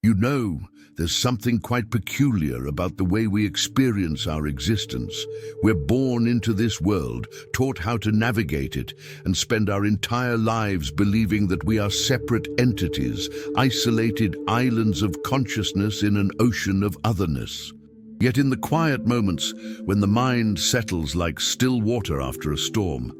You know, there's something quite peculiar about the way we experience our existence. We're born into this world, taught how to navigate it, and spend our entire lives believing that we are separate entities, isolated islands of consciousness in an ocean of otherness. Yet in the quiet moments, when the mind settles like still water after a storm,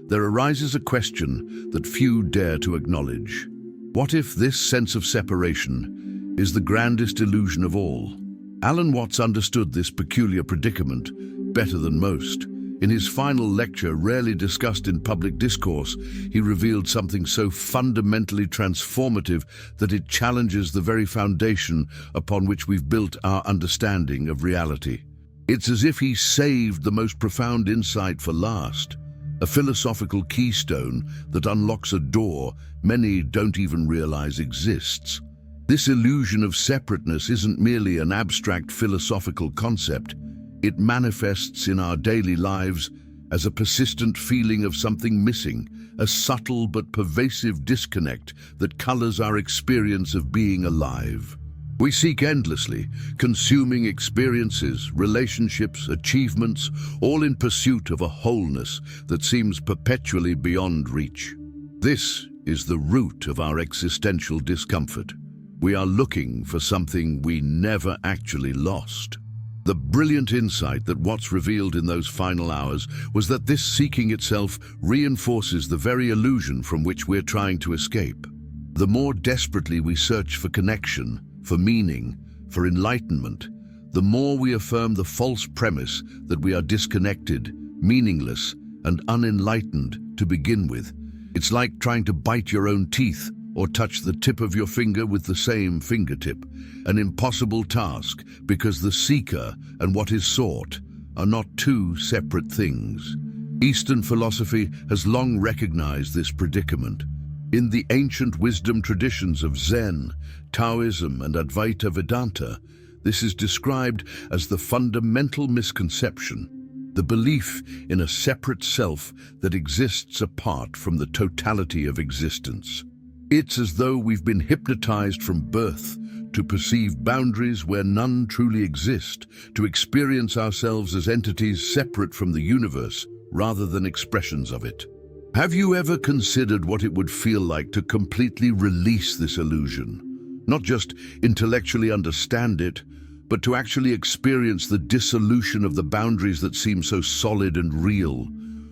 there arises a question that few dare to acknowledge. What if this sense of separation is the grandest illusion of all? Alan Watts understood this peculiar predicament better than most. In his final lecture, rarely discussed in public discourse, he revealed something so fundamentally transformative that it challenges the very foundation upon which we've built our understanding of reality. It's as if he saved the most profound insight for last, a philosophical keystone that unlocks a door many don't even realize exists. This illusion of separateness isn't merely an abstract philosophical concept. It manifests in our daily lives as a persistent feeling of something missing, a subtle but pervasive disconnect that colors our experience of being alive. We seek endlessly, consuming experiences, relationships, achievements, all in pursuit of a wholeness that seems perpetually beyond reach. This is the root of our existential discomfort. We are looking for something we never actually lost. The brilliant insight that Watts revealed in those final hours was that this seeking itself reinforces the very illusion from which we're trying to escape. The more desperately we search for connection, for meaning, for enlightenment, the more we affirm the false premise that we are disconnected, meaningless, and unenlightened to begin with. It's like trying to bite your own teeth or touch the tip of your finger with the same fingertip, an impossible task because the seeker and what is sought are not two separate things. Eastern philosophy has long recognized this predicament. In the ancient wisdom traditions of Zen, Taoism, and Advaita Vedanta, this is described as the fundamental misconception, the belief in a separate self that exists apart from the totality of existence. It's as though we've been hypnotized from birth to perceive boundaries where none truly exist, to experience ourselves as entities separate from the universe rather than expressions of it. Have you ever considered what it would feel like to completely release this illusion? Not just intellectually understand it, but to actually experience the dissolution of the boundaries that seem so solid and real.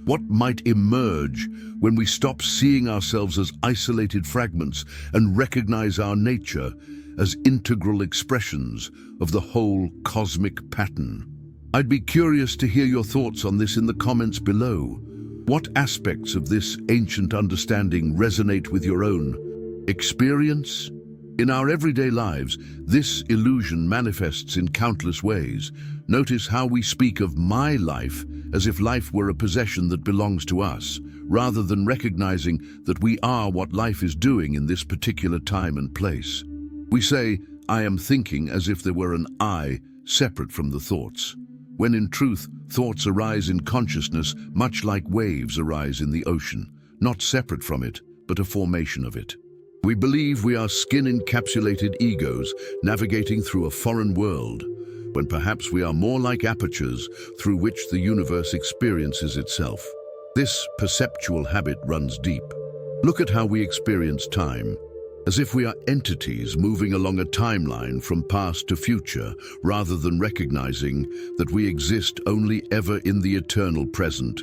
What might emerge when we stop seeing ourselves as isolated fragments and recognize our nature as integral expressions of the whole cosmic pattern? I'd be curious to hear your thoughts on this in the comments below. What aspects of this ancient understanding resonate with your own experience? In our everyday lives, this illusion manifests in countless ways. Notice how we speak of my life as if life were a possession that belongs to us, rather than recognizing that we are what life is doing in this particular time and place. We say, I am thinking, as if there were an I separate from the thoughts, when in truth, thoughts arise in consciousness much like waves arise in the ocean, not separate from it, but a formation of it. We believe we are skin-encapsulated egos navigating through a foreign world, when perhaps we are more like apertures through which the universe experiences itself. This perceptual habit runs deep. Look at how we experience time, as if we are entities moving along a timeline from past to future, rather than recognizing that we exist only ever in the eternal present,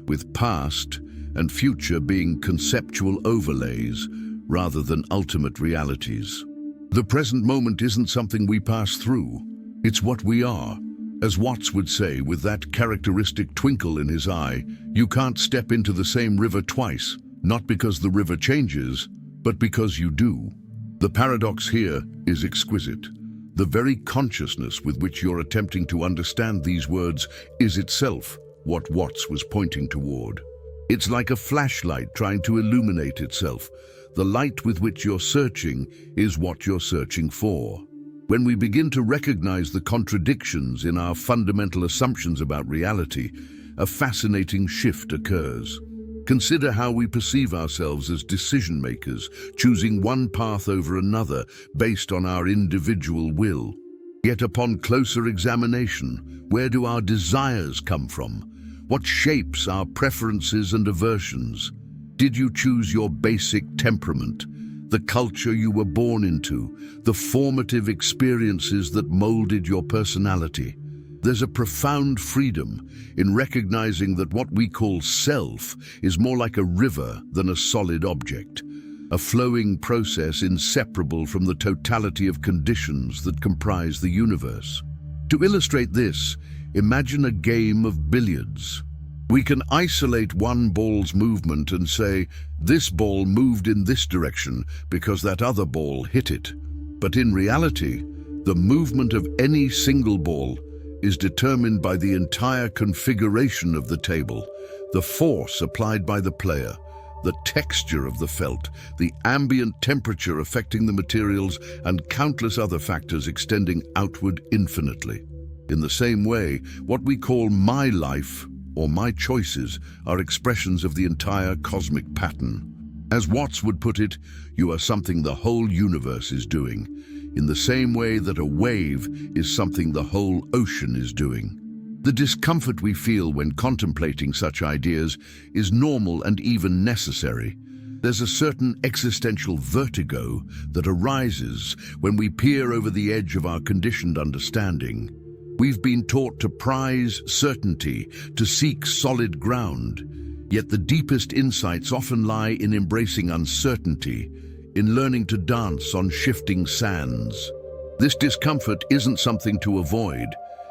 with past and future being conceptual overlays rather than ultimate realities. The present moment isn't something we pass through, it's what we are. As Watts would say, with that characteristic twinkle in his eye, you can't step into the same river twice, not because the river changes, but because you do. The paradox here is exquisite. The very consciousness with which you're attempting to understand these words is itself what Watts was pointing toward. It's like a flashlight trying to illuminate itself. The light with which you're searching is what you're searching for. When we begin to recognize the contradictions in our fundamental assumptions about reality, a fascinating shift occurs. Consider how we perceive ourselves as decision makers, choosing one path over another based on our individual will. Yet upon closer examination, where do our desires come from? What shapes our preferences and aversions? Did you choose your basic temperament, the culture you were born into, the formative experiences that molded your personality? There's a profound freedom in recognizing that what we call self is more like a river than a solid object, a flowing process inseparable from the totality of conditions that comprise the universe. To illustrate this, imagine a game of billiards. We can isolate one ball's movement and say, this ball moved in this direction because that other ball hit it. But in reality, the movement of any single ball is determined by the entire configuration of the table, the force applied by the player, the texture of the felt, the ambient temperature affecting the materials, and countless other factors extending outward infinitely. In the same way, what we call my life or my choices are expressions of the entire cosmic pattern. As Watts would put it, you are something the whole universe is doing, in the same way that a wave is something the whole ocean is doing. The discomfort we feel when contemplating such ideas is normal and even necessary. There's a certain existential vertigo that arises when we peer over the edge of our conditioned understanding. We've been taught to prize certainty, to seek solid ground. Yet the deepest insights often lie in embracing uncertainty, in learning to dance on shifting sands. This discomfort isn't something to avoid.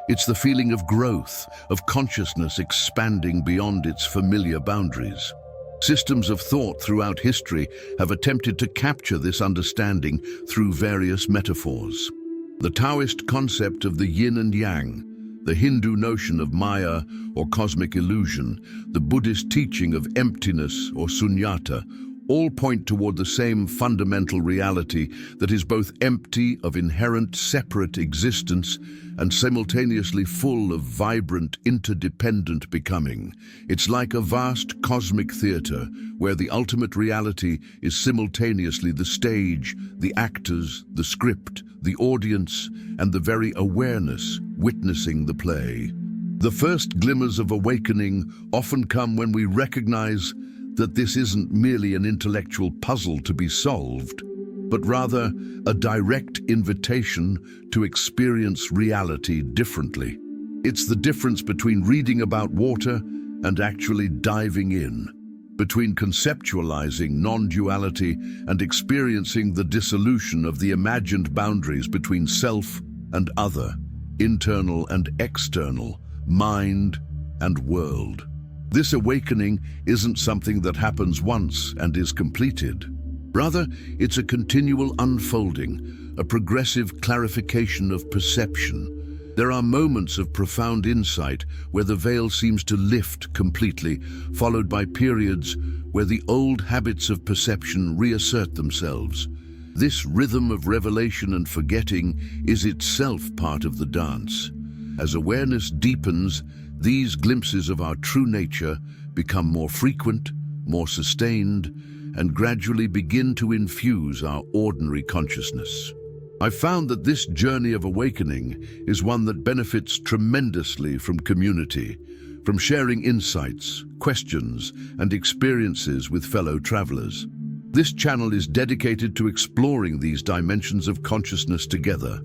It's the feeling of growth, of consciousness expanding beyond its familiar boundaries. Systems of thought throughout history have attempted to capture this understanding through various metaphors. The Taoist concept of the yin and yang, the Hindu notion of Maya or cosmic illusion, the Buddhist teaching of emptiness or sunyata, all point toward the same fundamental reality that is both empty of inherent separate existence and simultaneously full of vibrant, interdependent becoming. It's like a vast cosmic theater where the ultimate reality is simultaneously the stage, the actors, the script, the audience, and the very awareness witnessing the play. The first glimmers of awakening often come when we recognize that this isn't merely an intellectual puzzle to be solved, but rather a direct invitation to experience reality differently. It's the difference between reading about water and actually diving in, between conceptualizing non-duality and experiencing the dissolution of the imagined boundaries between self and other, internal and external, mind and world. This awakening isn't something that happens once and is completed. Rather, it's a continual unfolding, a progressive clarification of perception. There are moments of profound insight where the veil seems to lift completely, followed by periods where the old habits of perception reassert themselves. This rhythm of revelation and forgetting is itself part of the dance. As awareness deepens, these glimpses of our true nature become more frequent, more sustained, and gradually begin to infuse our ordinary consciousness. I've found that this journey of awakening is one that benefits tremendously from community, from sharing insights, questions, and experiences with fellow travelers. This channel is dedicated to exploring these dimensions of consciousness together,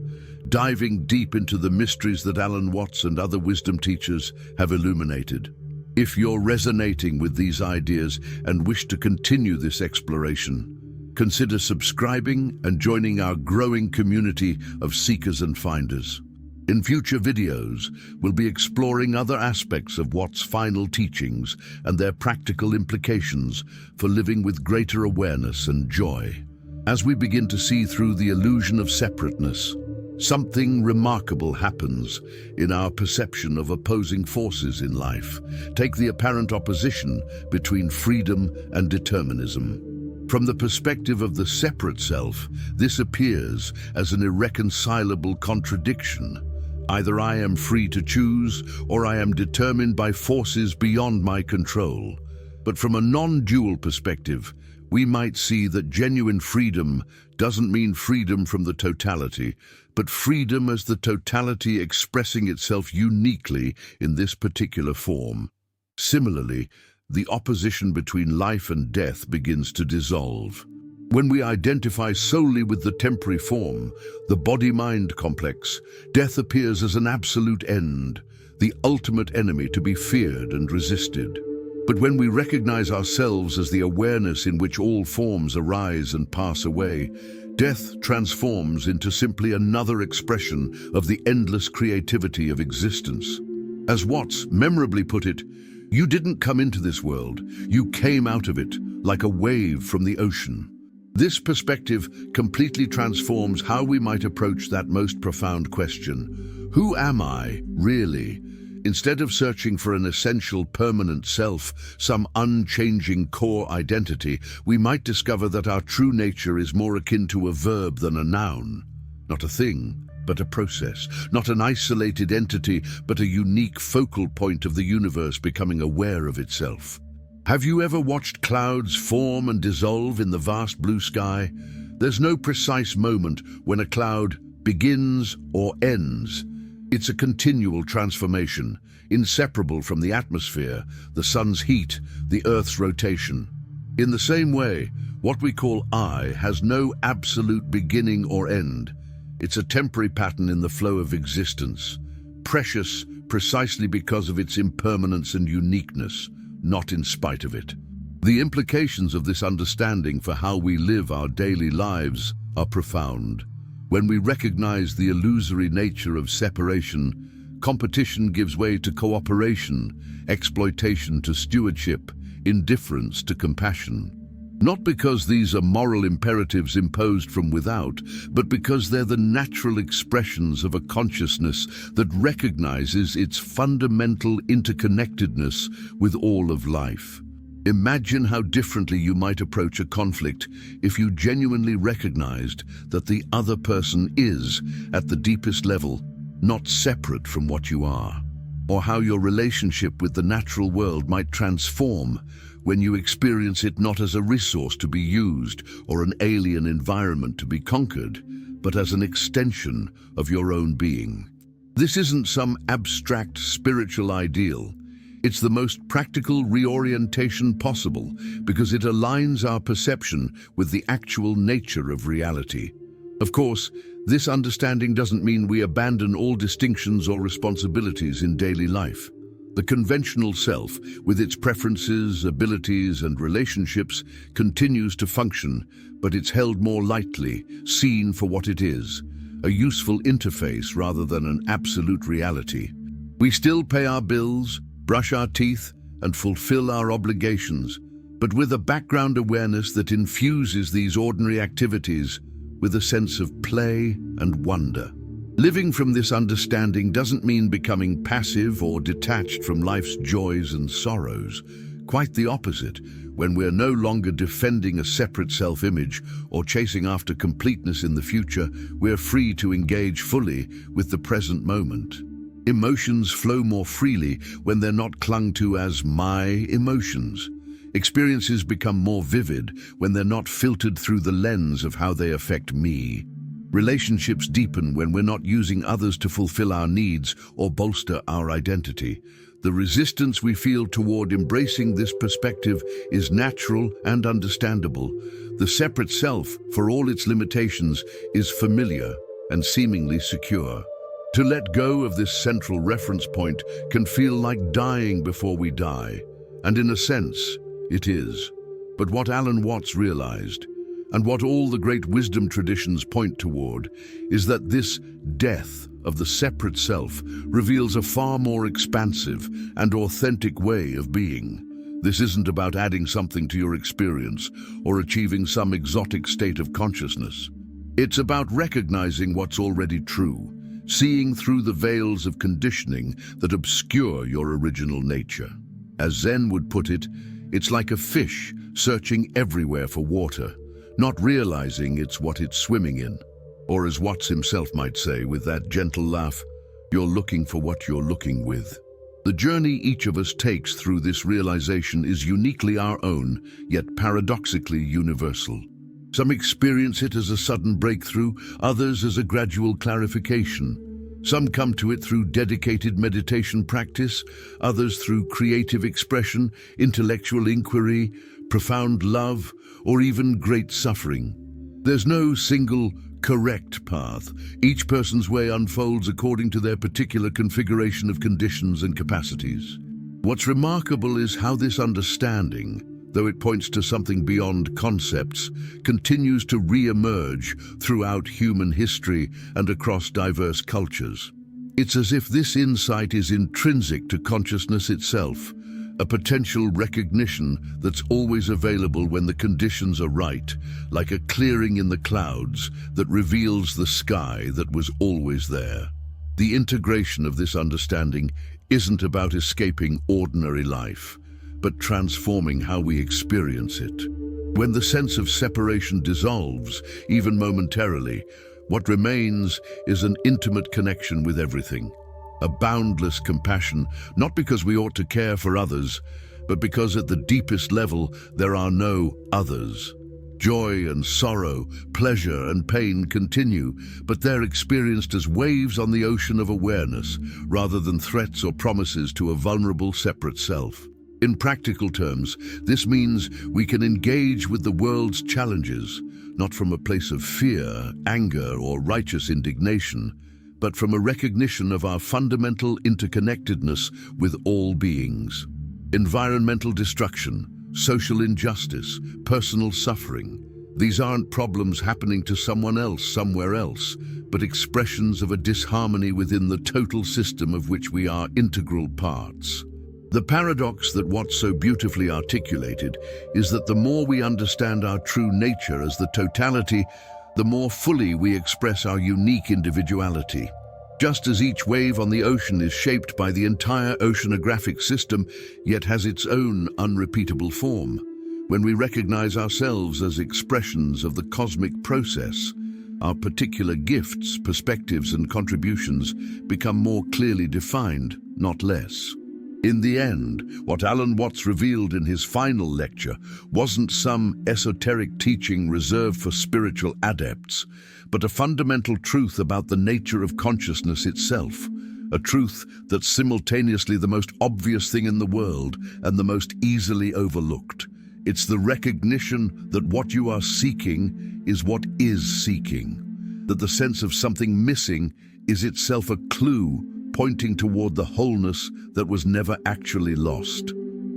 diving deep into the mysteries that Alan Watts and other wisdom teachers have illuminated. If you're resonating with these ideas and wish to continue this exploration, consider subscribing and joining our growing community of seekers and finders. In future videos, we'll be exploring other aspects of Watts' final teachings and their practical implications for living with greater awareness and joy. As we begin to see through the illusion of separateness, something remarkable happens in our perception of opposing forces in life. Take the apparent opposition between freedom and determinism. From the perspective of the separate self, this appears as an irreconcilable contradiction. Either I am free to choose, or I am determined by forces beyond my control. But from a non-dual perspective, we might see that genuine freedom doesn't mean freedom from the totality, but freedom as the totality expressing itself uniquely in this particular form. Similarly, the opposition between life and death begins to dissolve. When we identify solely with the temporary form, the body-mind complex, death appears as an absolute end, the ultimate enemy to be feared and resisted. But when we recognize ourselves as the awareness in which all forms arise and pass away, death transforms into simply another expression of the endless creativity of existence. As Watts memorably put it, "You didn't come into this world, you came out of it, like a wave from the ocean." This perspective completely transforms how we might approach that most profound question: who am I, really? Instead of searching for an essential permanent self, some unchanging core identity, we might discover that our true nature is more akin to a verb than a noun. Not a thing, but a process. Not an isolated entity, but a unique focal point of the universe becoming aware of itself. Have you ever watched clouds form and dissolve in the vast blue sky? There's no precise moment when a cloud begins or ends. It's a continual transformation, inseparable from the atmosphere, the sun's heat, the Earth's rotation. In the same way, what we call I has no absolute beginning or end. It's a temporary pattern in the flow of existence, precious precisely because of its impermanence and uniqueness, not in spite of it. The implications of this understanding for how we live our daily lives are profound. When we recognize the illusory nature of separation, competition gives way to cooperation, exploitation to stewardship, indifference to compassion. Not because these are moral imperatives imposed from without, but because they're the natural expressions of a consciousness that recognizes its fundamental interconnectedness with all of life. Imagine how differently you might approach a conflict if you genuinely recognized that the other person is, at the deepest level, not separate from what you are. Or how your relationship with the natural world might transform when you experience it not as a resource to be used or an alien environment to be conquered, but as an extension of your own being. This isn't some abstract spiritual ideal. It's the most practical reorientation possible because it aligns our perception with the actual nature of reality. Of course, this understanding doesn't mean we abandon all distinctions or responsibilities in daily life. The conventional self, with its preferences, abilities, and relationships, continues to function, but it's held more lightly, seen for what it is, a useful interface rather than an absolute reality. We still pay our bills, brush our teeth, and fulfill our obligations, but with a background awareness that infuses these ordinary activities with a sense of play and wonder. Living from this understanding doesn't mean becoming passive or detached from life's joys and sorrows. Quite the opposite. When we're no longer defending a separate self-image or chasing after completeness in the future, we're free to engage fully with the present moment. Emotions flow more freely when they're not clung to as my emotions. Experiences become more vivid when they're not filtered through the lens of how they affect me. Relationships deepen when we're not using others to fulfill our needs or bolster our identity. The resistance we feel toward embracing this perspective is natural and understandable. The separate self, for all its limitations, is familiar and seemingly secure. To let go of this central reference point can feel like dying before we die, and in a sense, it is. But what Alan Watts realized, and what all the great wisdom traditions point toward, is that this death of the separate self reveals a far more expansive and authentic way of being. This isn't about adding something to your experience or achieving some exotic state of consciousness. It's about recognizing what's already true, seeing through the veils of conditioning that obscure your original nature. As Zen would put it, it's like a fish searching everywhere for water, not realizing it's what it's swimming in. Or as Watts himself might say with that gentle laugh, you're looking for what you're looking with. The journey each of us takes through this realization is uniquely our own, yet paradoxically universal. Some experience it as a sudden breakthrough, others as a gradual clarification. Some come to it through dedicated meditation practice, others through creative expression, intellectual inquiry, profound love, or even great suffering. There's no single correct path. Each person's way unfolds according to their particular configuration of conditions and capacities. What's remarkable is how this understanding, though it points to something beyond concepts, continues to re-emerge throughout human history and across diverse cultures. It's as if this insight is intrinsic to consciousness itself, a potential recognition that's always available when the conditions are right, like a clearing in the clouds that reveals the sky that was always there. The integration of this understanding isn't about escaping ordinary life, but transforming how we experience it. When the sense of separation dissolves, even momentarily, what remains is an intimate connection with everything. A boundless compassion, not because we ought to care for others, but because at the deepest level there are no others. Joy and sorrow, pleasure and pain continue, but they're experienced as waves on the ocean of awareness, rather than threats or promises to a vulnerable, separate self. In practical terms, this means we can engage with the world's challenges, not from a place of fear, anger, or righteous indignation, but from a recognition of our fundamental interconnectedness with all beings. Environmental destruction, social injustice, personal suffering. These aren't problems happening to someone else somewhere else, but expressions of a disharmony within the total system of which we are integral parts. The paradox that Watts so beautifully articulated is that the more we understand our true nature as the totality, the more fully we express our unique individuality. Just as each wave on the ocean is shaped by the entire oceanographic system, yet has its own unrepeatable form, when we recognize ourselves as expressions of the cosmic process, our particular gifts, perspectives, and contributions become more clearly defined, not less. In the end, what Alan Watts revealed in his final lecture wasn't some esoteric teaching reserved for spiritual adepts, but a fundamental truth about the nature of consciousness itself, a truth that's simultaneously the most obvious thing in the world and the most easily overlooked. It's the recognition that what you are seeking is what is seeking, that the sense of something missing is itself a clue pointing toward the wholeness that was never actually lost.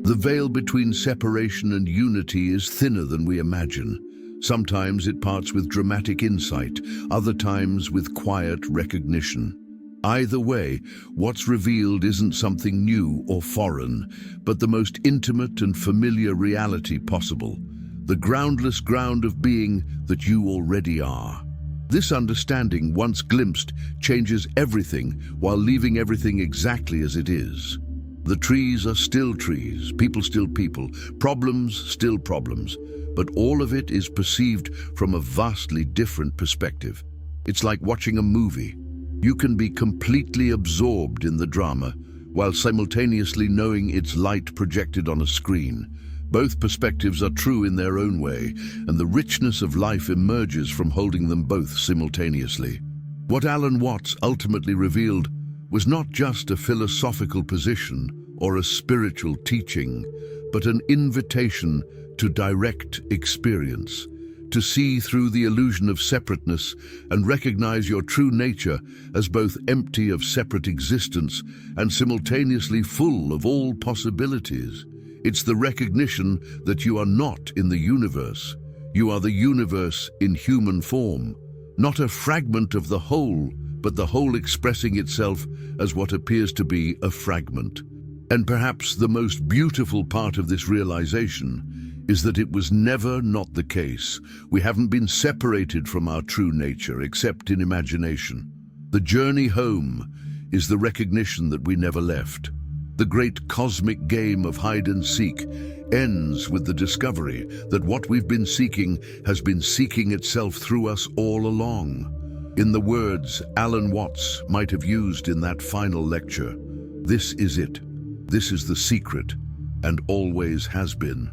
The veil between separation and unity is thinner than we imagine. Sometimes it parts with dramatic insight, other times with quiet recognition. Either way, what's revealed isn't something new or foreign, but the most intimate and familiar reality possible, the groundless ground of being that you already are. This understanding, once glimpsed, changes everything while leaving everything exactly as it is. The trees are still trees, people still people, problems still problems, but all of it is perceived from a vastly different perspective. It's like watching a movie. You can be completely absorbed in the drama while simultaneously knowing its light projected on a screen. Both perspectives are true in their own way, and the richness of life emerges from holding them both simultaneously. What Alan Watts ultimately revealed was not just a philosophical position or a spiritual teaching, but an invitation to direct experience, to see through the illusion of separateness and recognize your true nature as both empty of separate existence and simultaneously full of all possibilities. It's the recognition that you are not in the universe. You are the universe in human form, not a fragment of the whole, but the whole expressing itself as what appears to be a fragment. And perhaps the most beautiful part of this realization is that it was never not the case. We haven't been separated from our true nature except in imagination. The journey home is the recognition that we never left. The great cosmic game of hide and seek ends with the discovery that what we've been seeking has been seeking itself through us all along. In the words Alan Watts might have used in that final lecture, this is it. This is the secret, and always has been.